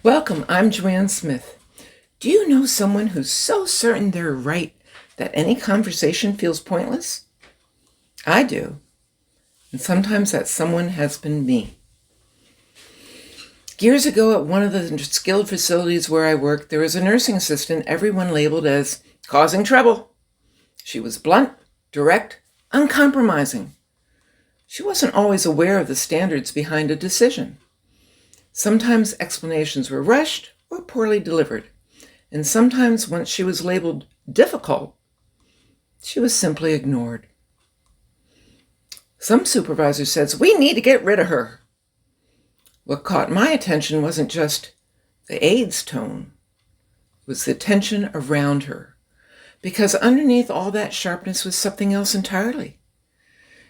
Welcome, I'm Joanne Smith. Do you know someone who's so certain they're right that any conversation feels pointless? I do. And sometimes that someone has been me. Years ago at one of the skilled facilities where I worked, there was a nursing assistant everyone labeled as causing trouble. She was blunt, direct, uncompromising. She wasn't always aware of the standards behind a decision. Sometimes explanations were rushed or poorly delivered, and sometimes once she was labeled difficult, she was simply ignored. Some supervisor says, "We need to get rid of her." What caught my attention wasn't just the aide's tone, it was the tension around her, because underneath all that sharpness was something else entirely.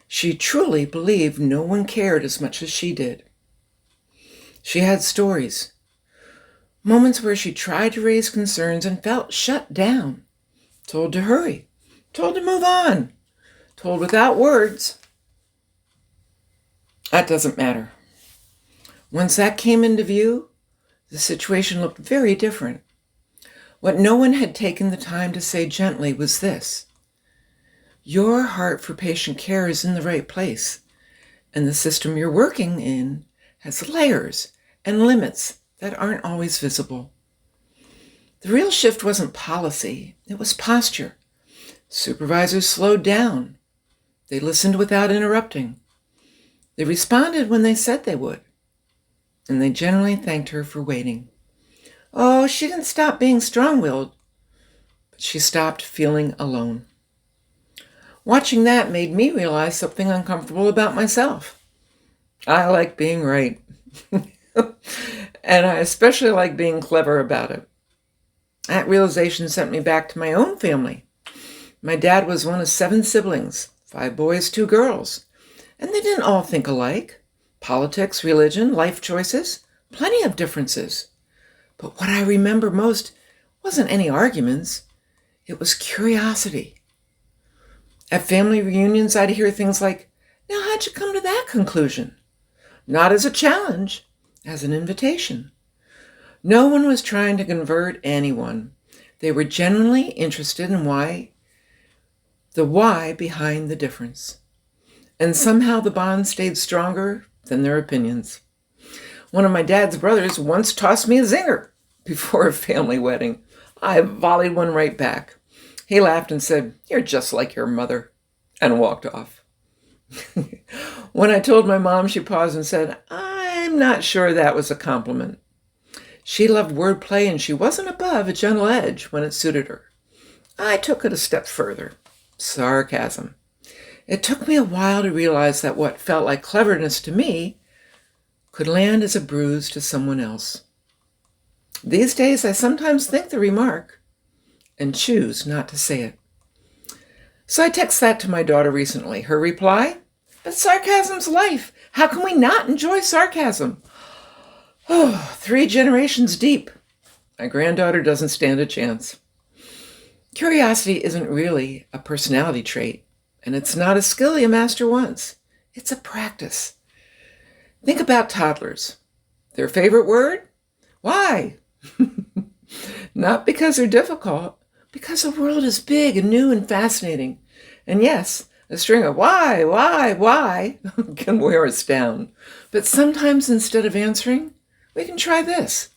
She truly believed no one cared as much as she did. She had stories, moments where she tried to raise concerns and felt shut down, told to hurry, told to move on, told without words. That doesn't matter. Once that came into view, the situation looked very different. What no one had taken the time to say gently was this: your heart for patient care is in the right place, and the system you're working in has layers and limits that aren't always visible. The real shift wasn't policy, it was posture. Supervisors slowed down. They listened without interrupting. They responded when they said they would. And they generally thanked her for waiting. Oh, she didn't stop being strong-willed, but she stopped feeling alone. Watching that made me realize something uncomfortable about myself. I like being right. And I especially like being clever about it. That realization sent me back to my own family. My dad was one of 7 siblings, 5 boys, 2 girls. And they didn't all think alike. Politics, religion, life choices, plenty of differences. But what I remember most wasn't any arguments. It was curiosity. At family reunions, I'd hear things like, "Now, how'd you come to that conclusion?" Not as a challenge, as an invitation. No one was trying to convert anyone. They were genuinely interested in the why behind the difference. And somehow the bond stayed stronger than their opinions. One of my dad's brothers once tossed me a zinger before a family wedding. I volleyed one right back. He laughed and said, "You're just like your mother," and walked off. When I told my mom, she paused and said, "I'm not sure that was a compliment." She loved wordplay and she wasn't above a gentle edge when it suited her. I took it a step further. Sarcasm. It took me a while to realize that what felt like cleverness to me could land as a bruise to someone else. These days, I sometimes think the remark and choose not to say it. So I texted that to my daughter recently. Her reply: "But sarcasm's life. How can we not enjoy sarcasm?" Oh, 3 generations deep. My granddaughter doesn't stand a chance. Curiosity isn't really a personality trait, and it's not a skill you master once. It's a practice. Think about toddlers. Their favorite word? Why? Not because they're difficult, because the world is big and new and fascinating. And yes, a string of why can wear us down. But sometimes instead of answering, we can try this.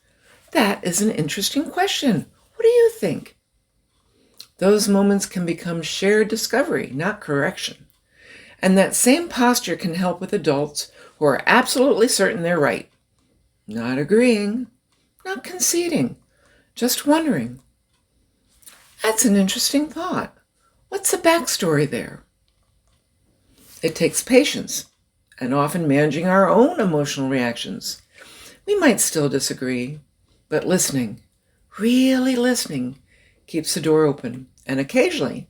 That is an interesting question. What do you think? Those moments can become shared discovery, not correction. And that same posture can help with adults who are absolutely certain they're right. Not agreeing, not conceding, just wondering. That's an interesting thought. What's the backstory there? It takes patience and often managing our own emotional reactions. We might still disagree, but listening, really listening, keeps the door open. And occasionally,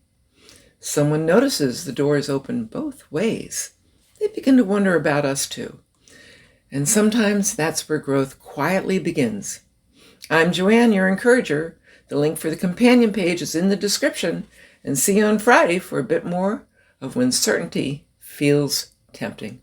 someone notices the door is open both ways. They begin to wonder about us too. And sometimes that's where growth quietly begins. I'm Joanne, your encourager. The link for the companion page is in the description. And see you on Friday for a bit more of When Certainty Feels Tempting.